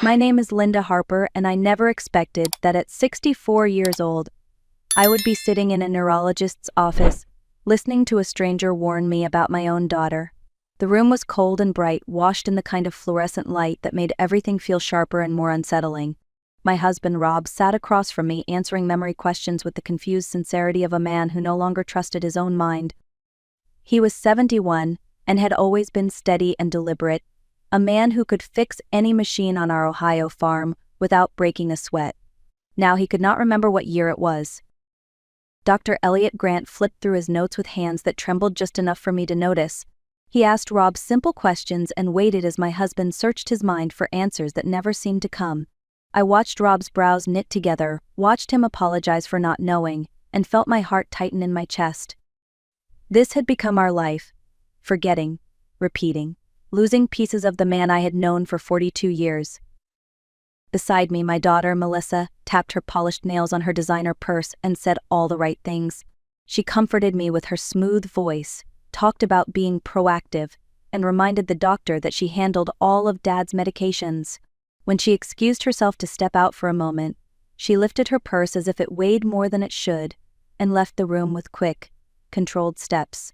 My name is Linda Harper, and I never expected that at 64 years old, I would be sitting in a neurologist's office, listening to a stranger warn me about my own daughter. The room was cold and bright, washed in the kind of fluorescent light that made everything feel sharper and more unsettling. My husband, Rob, sat across from me, answering memory questions with the confused sincerity of a man who no longer trusted his own mind. He was 71 and had always been steady and deliberate, a man who could fix any machine on our Ohio farm without breaking a sweat. Now he could not remember what year it was. Dr. Elliot Grant flipped through his notes with hands that trembled just enough for me to notice. He asked Rob simple questions and waited as my husband searched his mind for answers that never seemed to come. I watched Rob's brows knit together, watched him apologize for not knowing, and felt my heart tighten in my chest. This had become our life. Forgetting, repeating, losing pieces of the man I had known for 42 years. Beside me, my daughter, Melissa, tapped her polished nails on her designer purse and said all the right things. She comforted me with her smooth voice, talked about being proactive, and reminded the doctor that she handled all of Dad's medications. When she excused herself to step out for a moment, she lifted her purse as if it weighed more than it should, and left the room with quick, controlled steps.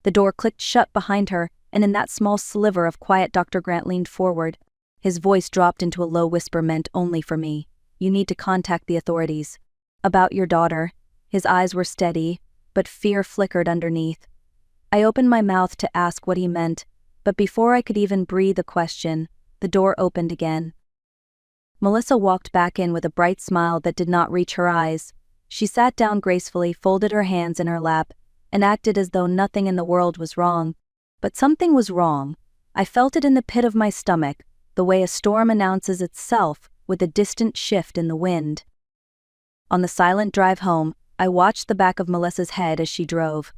The door clicked shut behind her, and in that small sliver of quiet, Dr. Grant leaned forward. His voice dropped into a low whisper meant only for me. "You need to contact the authorities. About your daughter." His eyes were steady, but fear flickered underneath. I opened my mouth to ask what he meant, but before I could even breathe a question, the door opened again. Melissa walked back in with a bright smile that did not reach her eyes. She sat down gracefully, folded her hands in her lap, and acted as though nothing in the world was wrong. But something was wrong. I felt it in the pit of my stomach, the way a storm announces itself with a distant shift in the wind. On the silent drive home, I watched the back of Melissa's head as she drove.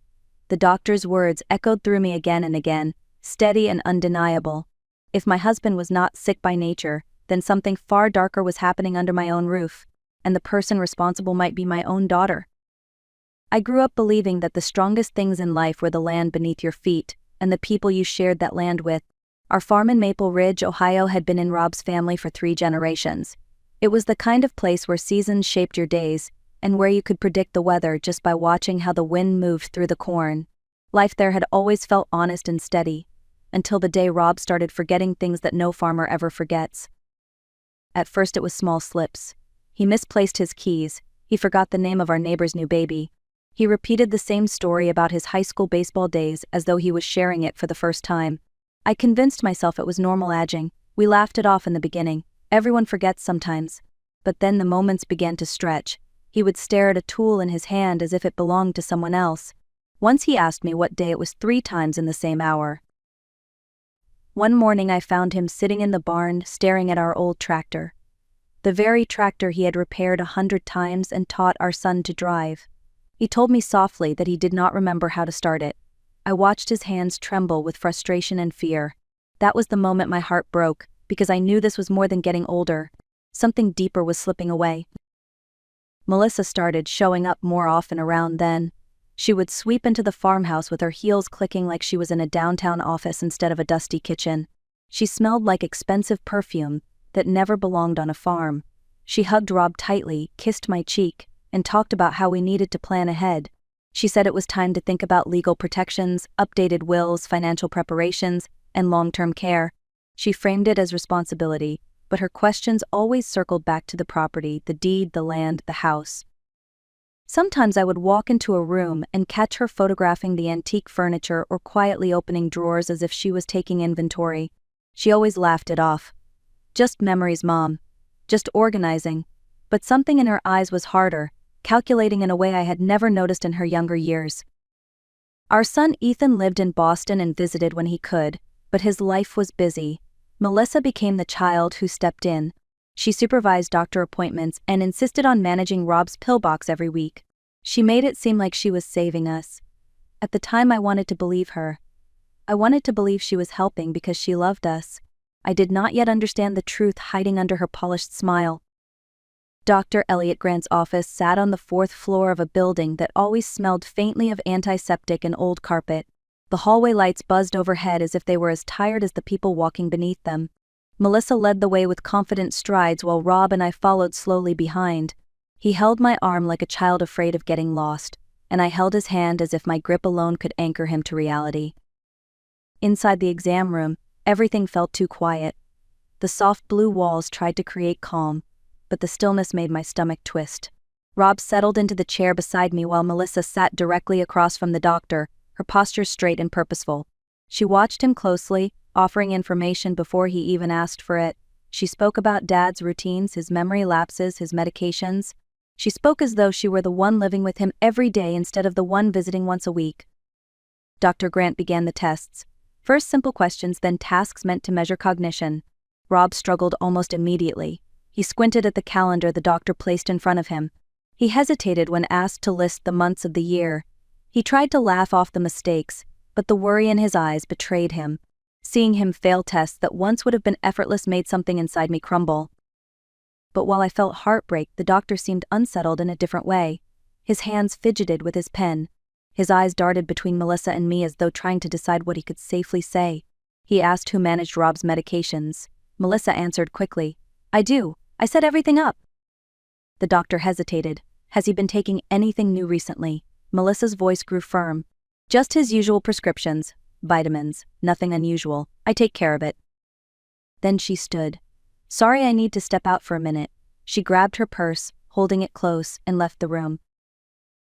The doctor's words echoed through me again and again, steady and undeniable. If my husband was not sick by nature, then something far darker was happening under my own roof, and the person responsible might be my own daughter. I grew up believing that the strongest things in life were the land beneath your feet, and the people you shared that land with. Our farm in Maple Ridge, Ohio had been in Rob's family for 3 generations. It was the kind of place where seasons shaped your days, and where you could predict the weather just by watching how the wind moved through the corn. Life there had always felt honest and steady, until the day Rob started forgetting things that no farmer ever forgets. At first it was small slips. He misplaced his keys, he forgot the name of our neighbor's new baby. He repeated the same story about his high school baseball days as though he was sharing it for the first time. I convinced myself it was normal aging. We laughed it off in the beginning. Everyone forgets sometimes. But then the moments began to stretch. He would stare at a tool in his hand as if it belonged to someone else. Once he asked me what day it was 3 times in the same hour. One morning I found him sitting in the barn staring at our old tractor. The very tractor he had repaired 100 times and taught our son to drive. He told me softly that he did not remember how to start it. I watched his hands tremble with frustration and fear. That was the moment my heart broke, because I knew this was more than getting older. Something deeper was slipping away. Melissa started showing up more often around then. She would sweep into the farmhouse with her heels clicking like she was in a downtown office instead of a dusty kitchen. She smelled like expensive perfume that never belonged on a farm. She hugged Rob tightly, kissed my cheek, and talked about how we needed to plan ahead. She said it was time to think about legal protections, updated wills, financial preparations, and long-term care. She framed it as responsibility, but her questions always circled back to the property, the deed, the land, the house. Sometimes I would walk into a room and catch her photographing the antique furniture or quietly opening drawers as if she was taking inventory. She always laughed it off. "Just memories, Mom. Just organizing." But something in her eyes was harder, calculating in a way I had never noticed in her younger years. Our son Ethan lived in Boston and visited when he could, but his life was busy. Melissa became the child who stepped in. She supervised doctor appointments and insisted on managing Rob's pillbox every week. She made it seem like she was saving us. At the time I wanted to believe her. I wanted to believe she was helping because she loved us. I did not yet understand the truth hiding under her polished smile. Dr. Elliot Grant's office sat on the 4th floor of a building that always smelled faintly of antiseptic and old carpet. The hallway lights buzzed overhead as if they were as tired as the people walking beneath them. Melissa led the way with confident strides while Rob and I followed slowly behind. He held my arm like a child afraid of getting lost, and I held his hand as if my grip alone could anchor him to reality. Inside the exam room, everything felt too quiet. The soft blue walls tried to create calm, but the stillness made my stomach twist. Rob settled into the chair beside me while Melissa sat directly across from the doctor, her posture straight and purposeful. She watched him closely, offering information before he even asked for it. She spoke about Dad's routines, his memory lapses, his medications. She spoke as though she were the one living with him every day instead of the one visiting once a week. Dr. Grant began the tests. First simple questions, then tasks meant to measure cognition. Rob struggled almost immediately. He squinted at the calendar the doctor placed in front of him. He hesitated when asked to list the months of the year. He tried to laugh off the mistakes, but the worry in his eyes betrayed him. Seeing him fail tests that once would have been effortless made something inside me crumble. But while I felt heartbreak, the doctor seemed unsettled in a different way. His hands fidgeted with his pen. His eyes darted between Melissa and me as though trying to decide what he could safely say. He asked who managed Rob's medications. Melissa answered quickly, "I do. I set everything up." The doctor hesitated. "Has he been taking anything new recently?" Melissa's voice grew firm. "Just his usual prescriptions. Vitamins. Nothing unusual. I take care of it." Then she stood. "Sorry, I need to step out for a minute." She grabbed her purse, holding it close, and left the room.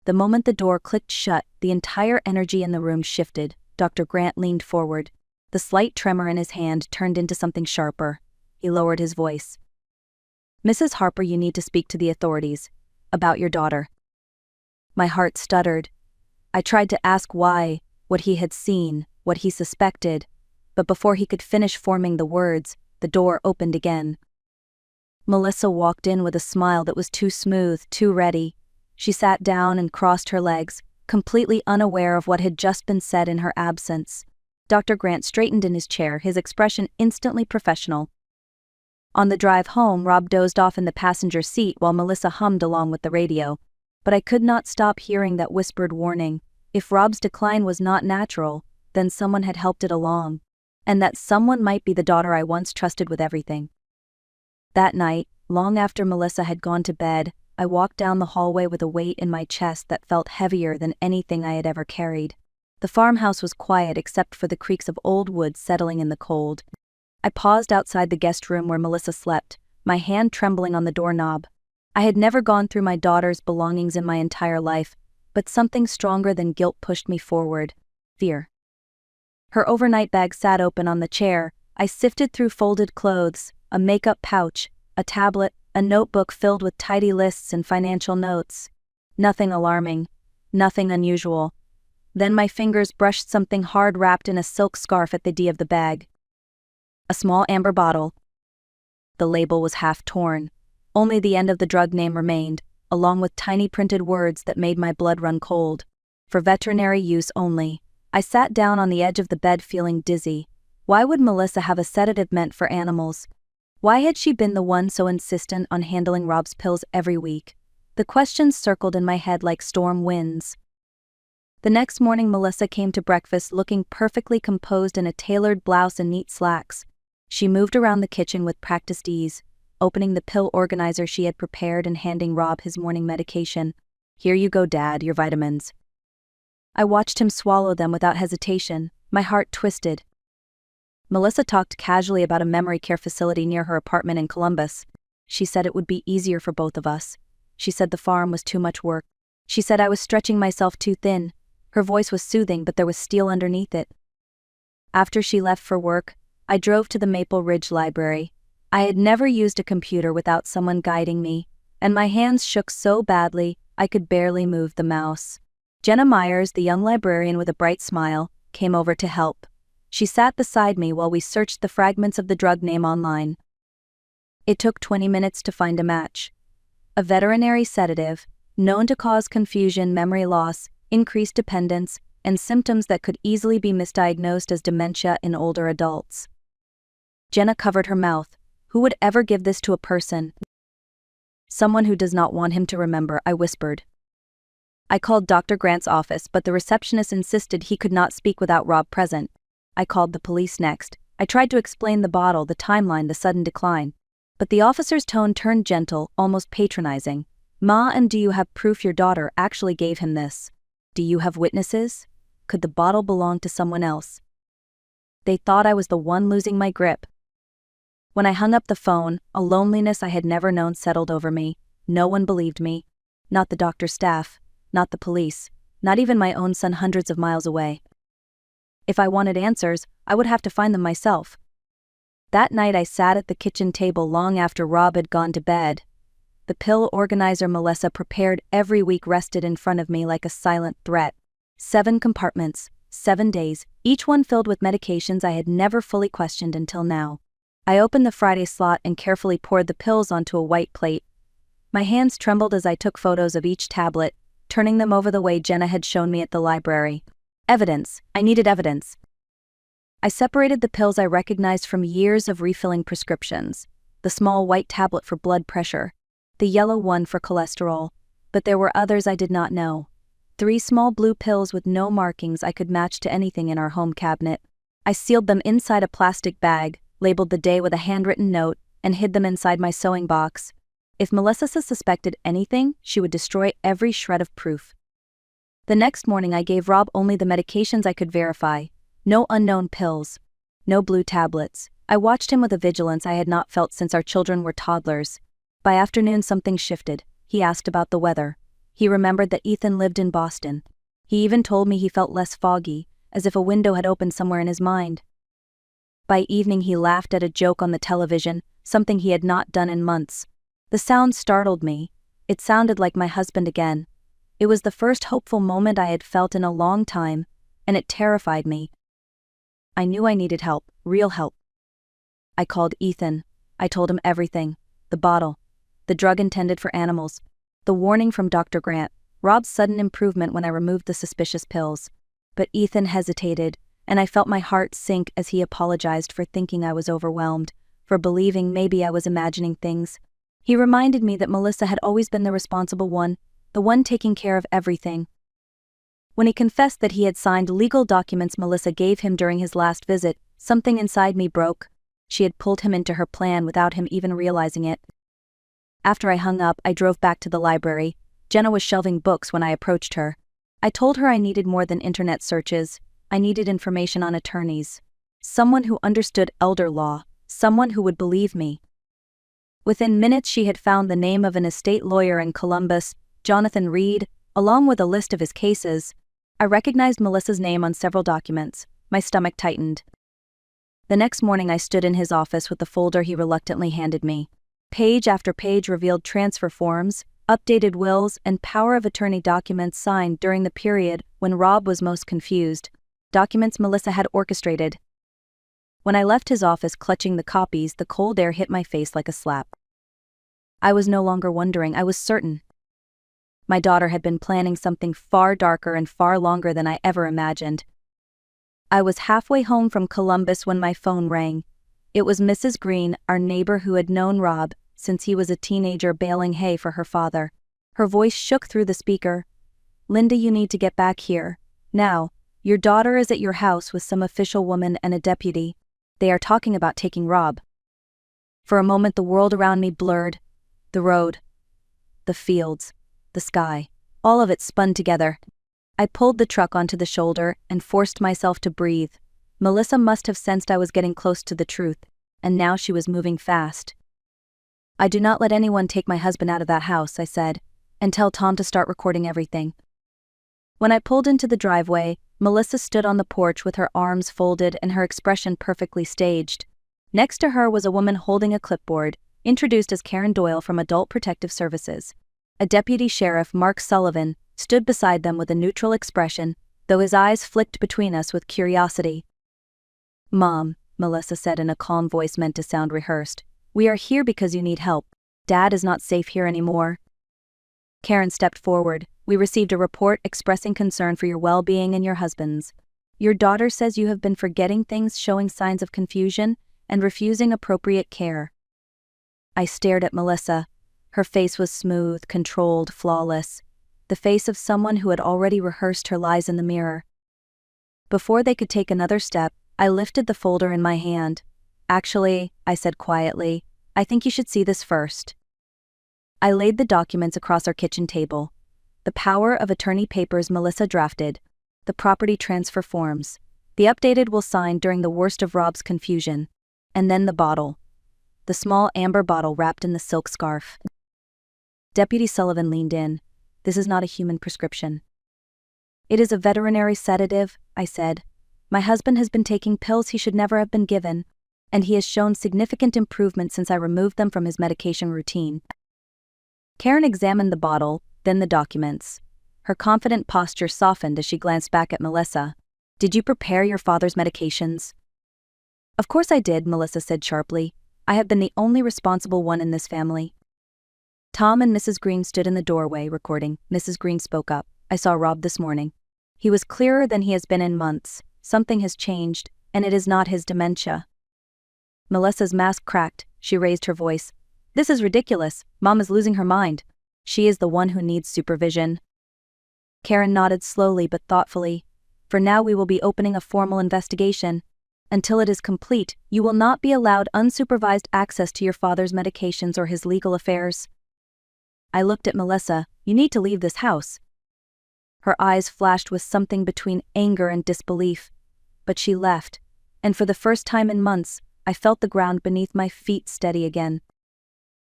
The moment the door clicked shut, the entire energy in the room shifted. Dr. Grant leaned forward. The slight tremor in his hand turned into something sharper. He lowered his voice. "Mrs. Harper, you need to speak to the authorities. About your daughter." My heart stuttered. I tried to ask why, what he had seen, what he suspected, but before he could finish forming the words, the door opened again. Melissa walked in with a smile that was too smooth, too ready. She sat down and crossed her legs, completely unaware of what had just been said in her absence. Dr. Grant straightened in his chair, his expression instantly professional. On the drive home, Rob dozed off in the passenger seat while Melissa hummed along with the radio. But I could not stop hearing that whispered warning. If Rob's decline was not natural, then someone had helped it along. And that someone might be the daughter I once trusted with everything. That night, long after Melissa had gone to bed, I walked down the hallway with a weight in my chest that felt heavier than anything I had ever carried. The farmhouse was quiet except for the creaks of old wood settling in the cold. I paused outside the guest room where Melissa slept, my hand trembling on the doorknob. I had never gone through my daughter's belongings in my entire life, but something stronger than guilt pushed me forward. Fear. Her overnight bag sat open on the chair. I sifted through folded clothes, a makeup pouch, a tablet, a notebook filled with tidy lists and financial notes. Nothing alarming. Nothing unusual. Then my fingers brushed something hard wrapped in a silk scarf at the D of the bag. A small amber bottle. The label was half torn. Only the end of the drug name remained, along with tiny printed words that made my blood run cold. For veterinary use only. I sat down on the edge of the bed feeling dizzy. Why would Melissa have a sedative meant for animals? Why had she been the one so insistent on handling Rob's pills every week? The questions circled in my head like storm winds. The next morning Melissa came to breakfast looking perfectly composed in a tailored blouse and neat slacks. She moved around the kitchen with practiced ease, opening the pill organizer she had prepared and handing Rob his morning medication. "Here you go, Dad, your vitamins." I watched him swallow them without hesitation, my heart twisted. Melissa talked casually about a memory care facility near her apartment in Columbus. She said it would be easier for both of us. She said the farm was too much work. She said I was stretching myself too thin. Her voice was soothing, but there was steel underneath it. After she left for work, I drove to the Maple Ridge Library. I had never used a computer without someone guiding me, and my hands shook so badly I could barely move the mouse. Jenna Myers, the young librarian with a bright smile, came over to help. She sat beside me while we searched the fragments of the drug name online. It took 20 minutes to find a match. A veterinary sedative, known to cause confusion, memory loss, increased dependence, and symptoms that could easily be misdiagnosed as dementia in older adults. Jenna covered her mouth. Who would ever give this to a person? Someone who does not want him to remember, I whispered. I called Dr. Grant's office, but the receptionist insisted he could not speak without Rob present. I called the police next, I tried to explain the bottle, the timeline, the sudden decline. But the officer's tone turned gentle, almost patronizing. "Ma, and do you have proof your daughter actually gave him this? Do you have witnesses? Could the bottle belong to someone else?" They thought I was the one losing my grip. When I hung up the phone, a loneliness I had never known settled over me. No one believed me. Not the doctor's staff, not the police, not even my own son hundreds of miles away. If I wanted answers, I would have to find them myself. That night I sat at the kitchen table long after Rob had gone to bed. The pill organizer Melissa prepared every week rested in front of me like a silent threat. 7 compartments, 7 days, each one filled with medications I had never fully questioned until now. I opened the Friday slot and carefully poured the pills onto a white plate. My hands trembled as I took photos of each tablet, turning them over the way Jenna had shown me at the library. Evidence. I needed evidence. I separated the pills I recognized from years of refilling prescriptions. The small white tablet for blood pressure, the yellow one for cholesterol, but there were others I did not know. 3 small blue pills with no markings I could match to anything in our home cabinet. I sealed them inside a plastic bag, labeled the day with a handwritten note, and hid them inside my sewing box. If Melissa suspected anything, she would destroy every shred of proof. The next morning I gave Rob only the medications I could verify. No unknown pills. No blue tablets. I watched him with a vigilance I had not felt since our children were toddlers. By afternoon something shifted. He asked about the weather. He remembered that Ethan lived in Boston. He even told me he felt less foggy, as if a window had opened somewhere in his mind. By evening he laughed at a joke on the television, something he had not done in months. The sound startled me. It sounded like my husband again. It was the first hopeful moment I had felt in a long time, and it terrified me. I knew I needed help, real help. I called Ethan. I told him everything. The bottle. The drug intended for animals. The warning from Dr. Grant. Rob's sudden improvement when I removed the suspicious pills. But Ethan hesitated, and I felt my heart sink as he apologized for thinking I was overwhelmed, for believing maybe I was imagining things. He reminded me that Melissa had always been the responsible one, the one taking care of everything. When he confessed that he had signed legal documents Melissa gave him during his last visit, something inside me broke. She had pulled him into her plan without him even realizing it. After I hung up, I drove back to the library. Jenna was shelving books when I approached her. I told her I needed more than internet searches. I needed information on attorneys. Someone who understood elder law. Someone who would believe me. Within minutes she had found the name of an estate lawyer in Columbus, Jonathan Reed, along with a list of his cases. I recognized Melissa's name on several documents. My stomach tightened. The next morning I stood in his office with the folder he reluctantly handed me. Page after page revealed transfer forms, updated wills, and power of attorney documents signed during the period when Rob was most confused. Documents Melissa had orchestrated. When I left his office clutching the copies, the cold air hit my face like a slap. I was no longer wondering, I was certain. My daughter had been planning something far darker and far longer than I ever imagined. I was halfway home from Columbus when my phone rang. It was Mrs. Green, our neighbor who had known Rob since he was a teenager baling hay for her father. Her voice shook through the speaker. "Linda, you need to get back here. Now, your daughter is at your house with some official woman and a deputy. They are talking about taking Rob." For a moment the world around me blurred. The road. The fields. The sky. All of it spun together. I pulled the truck onto the shoulder and forced myself to breathe. Melissa must have sensed I was getting close to the truth, and now she was moving fast. "I do not let anyone take my husband out of that house," I said, "and tell Tom to start recording everything." When I pulled into the driveway, Melissa stood on the porch with her arms folded and her expression perfectly staged. Next to her was a woman holding a clipboard, introduced as Karen Doyle from Adult Protective Services. A deputy sheriff, Mark Sullivan, stood beside them with a neutral expression, though his eyes flicked between us with curiosity. "Mom," Melissa said in a calm voice meant to sound rehearsed, "we are here because you need help. Dad is not safe here anymore." Karen stepped forward. "We received a report expressing concern for your well-being and your husband's. Your daughter says you have been forgetting things, showing signs of confusion, and refusing appropriate care." I stared at Melissa. Her face was smooth, controlled, flawless. The face of someone who had already rehearsed her lies in the mirror. Before they could take another step, I lifted the folder in my hand. "Actually," I said quietly, "I think you should see this first." I laid the documents across our kitchen table. The power of attorney papers Melissa drafted, the property transfer forms, the updated will sign during the worst of Rob's confusion, and then the bottle. The small amber bottle wrapped in the silk scarf. Deputy Sullivan leaned in. "This is not a human prescription." "It is a veterinary sedative," I said. "My husband has been taking pills he should never have been given, and he has shown significant improvement since I removed them from his medication routine." Karen examined the bottle, then the documents. Her confident posture softened as she glanced back at Melissa. "Did you prepare your father's medications?" "Of course I did," Melissa said sharply. "I have been the only responsible one in this family." Tom and Mrs. Green stood in the doorway, recording. Mrs. Green spoke up. "I saw Rob this morning. He was clearer than he has been in months. Something has changed, and it is not his dementia." Melissa's mask cracked. She raised her voice. "This is ridiculous. Mom is losing her mind. She is the one who needs supervision." Karen nodded slowly but thoughtfully. "For now we will be opening a formal investigation. Until it is complete, you will not be allowed unsupervised access to your father's medications or his legal affairs." I looked at Melissa. "You need to leave this house." Her eyes flashed with something between anger and disbelief. But she left, and for the first time in months, I felt the ground beneath my feet steady again.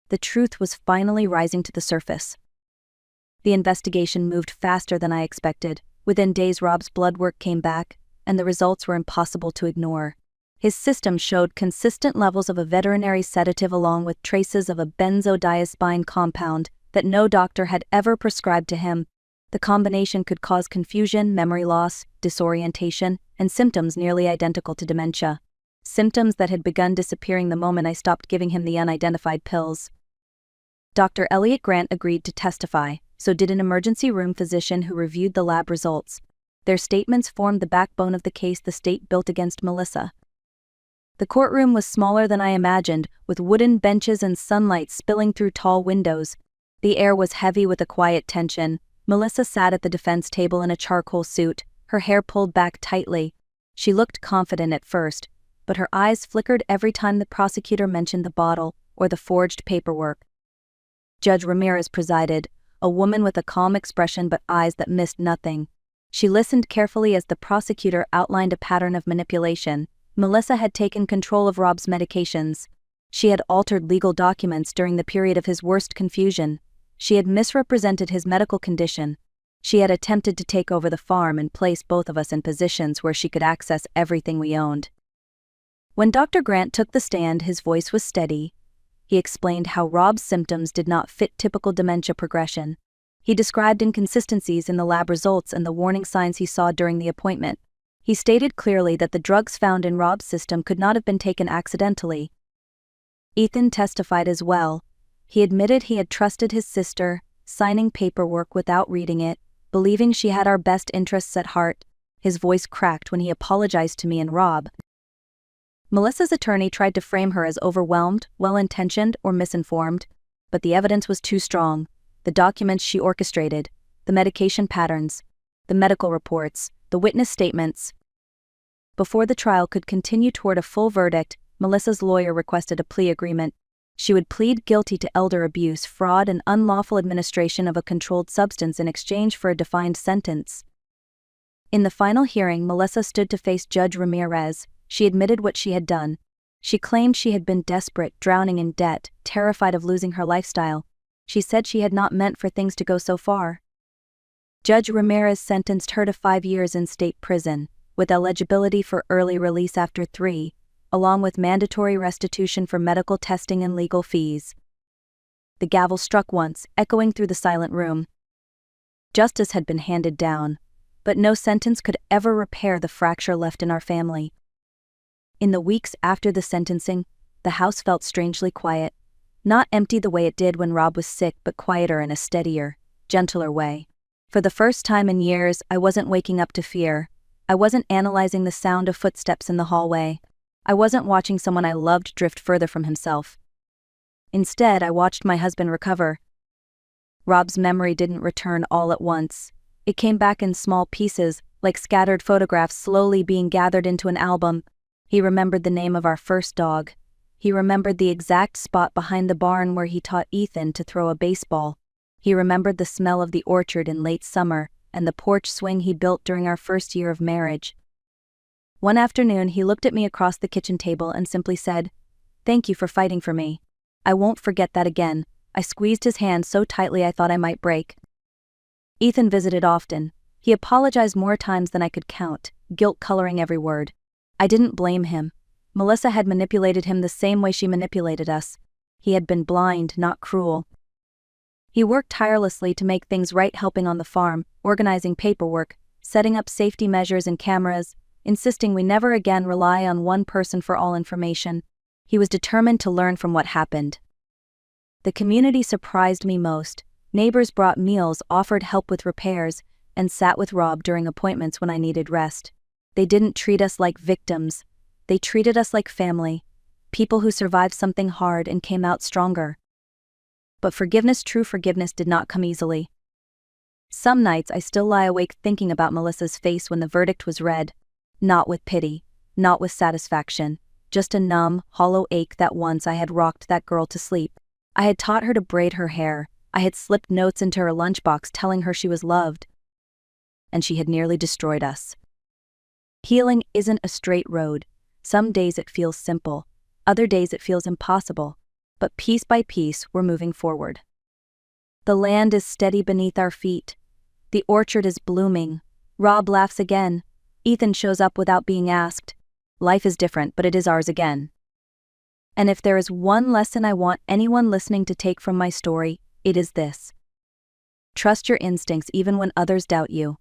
The truth was finally rising to the surface. The investigation moved faster than I expected. Within days, Rob's blood work came back, and the results were impossible to ignore. His system showed consistent levels of a veterinary sedative along with traces of a benzodiazepine compound that no doctor had ever prescribed to him. The combination could cause confusion, memory loss, disorientation, and symptoms nearly identical to dementia. Symptoms that had begun disappearing the moment I stopped giving him the unidentified pills. Dr. Elliot Grant agreed to testify, so did an emergency room physician who reviewed the lab results. Their statements formed the backbone of the case the state built against Melissa. The courtroom was smaller than I imagined, with wooden benches and sunlight spilling through tall windows. The air was heavy with a quiet tension. Melissa sat at the defense table in a charcoal suit, her hair pulled back tightly. She looked confident at first, but her eyes flickered every time the prosecutor mentioned the bottle or the forged paperwork. Judge Ramirez presided, a woman with a calm expression but eyes that missed nothing. She listened carefully as the prosecutor outlined a pattern of manipulation. Melissa had taken control of Rob's medications. She had altered legal documents during the period of his worst confusion. She had misrepresented his medical condition. She had attempted to take over the farm and place both of us in positions where she could access everything we owned. When Dr. Grant took the stand, his voice was steady. He explained how Rob's symptoms did not fit typical dementia progression. He described inconsistencies in the lab results and the warning signs he saw during the appointment. He stated clearly that the drugs found in Rob's system could not have been taken accidentally. Ethan testified as well. He admitted he had trusted his sister, signing paperwork without reading it, believing she had our best interests at heart. His voice cracked when he apologized to me and Rob. Melissa's attorney tried to frame her as overwhelmed, well-intentioned, or misinformed, but the evidence was too strong. The documents she orchestrated, the medication patterns, the medical reports, the witness statements. Before the trial could continue toward a full verdict, Melissa's lawyer requested a plea agreement. She would plead guilty to elder abuse, fraud, and unlawful administration of a controlled substance in exchange for a defined sentence. In the final hearing, Melissa stood to face Judge Ramirez. She admitted what she had done. She claimed she had been desperate, drowning in debt, terrified of losing her lifestyle. She said she had not meant for things to go so far. Judge Ramirez sentenced her to 5 years in state prison, with eligibility for early release after 3, along with mandatory restitution for medical testing and legal fees. The gavel struck once, echoing through the silent room. Justice had been handed down, but no sentence could ever repair the fracture left in our family. In the weeks after the sentencing, the house felt strangely quiet. Not empty the way it did when Rob was sick, but quieter in a steadier, gentler way. For the first time in years, I wasn't waking up to fear. I wasn't analyzing the sound of footsteps in the hallway. I wasn't watching someone I loved drift further from himself. Instead, I watched my husband recover. Rob's memory didn't return all at once. It came back in small pieces, like scattered photographs slowly being gathered into an album. He remembered the name of our first dog. He remembered the exact spot behind the barn where he taught Ethan to throw a baseball. He remembered the smell of the orchard in late summer and the porch swing he built during our first year of marriage. One afternoon, he looked at me across the kitchen table and simply said, "Thank you for fighting for me. I won't forget that again." I squeezed his hand so tightly I thought I might break. Ethan visited often. He apologized more times than I could count, guilt coloring every word. I didn't blame him. Melissa had manipulated him the same way she manipulated us. He had been blind, not cruel. He worked tirelessly to make things right, helping on the farm, organizing paperwork, setting up safety measures and cameras, insisting we never again rely on one person for all information. He was determined to learn from what happened. The community surprised me most. Neighbors brought meals, offered help with repairs, and sat with Rob during appointments when I needed rest. They didn't treat us like victims. They treated us like family, people who survived something hard and came out stronger. But forgiveness, true forgiveness, did not come easily. Some nights I still lie awake thinking about Melissa's face when the verdict was read. Not with pity, not with satisfaction, just a numb, hollow ache that once I had rocked that girl to sleep. I had taught her to braid her hair. I had slipped notes into her lunchbox telling her she was loved. And she had nearly destroyed us. Healing isn't a straight road. Some days it feels simple, other days it feels impossible, but piece by piece we're moving forward. The land is steady beneath our feet. The orchard is blooming. Rob laughs again. Ethan shows up without being asked. Life is different, but it is ours again. And if there is one lesson I want anyone listening to take from my story, it is this. Trust your instincts even when others doubt you.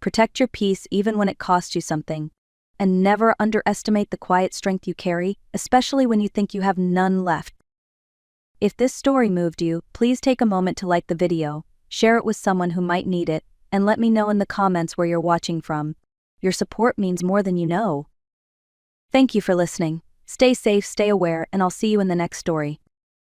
Protect your peace even when it costs you something. And never underestimate the quiet strength you carry, especially when you think you have none left. If this story moved you, please take a moment to like the video, share it with someone who might need it, and let me know in the comments where you're watching from. Your support means more than you know. Thank you for listening. Stay safe, stay aware, and I'll see you in the next story.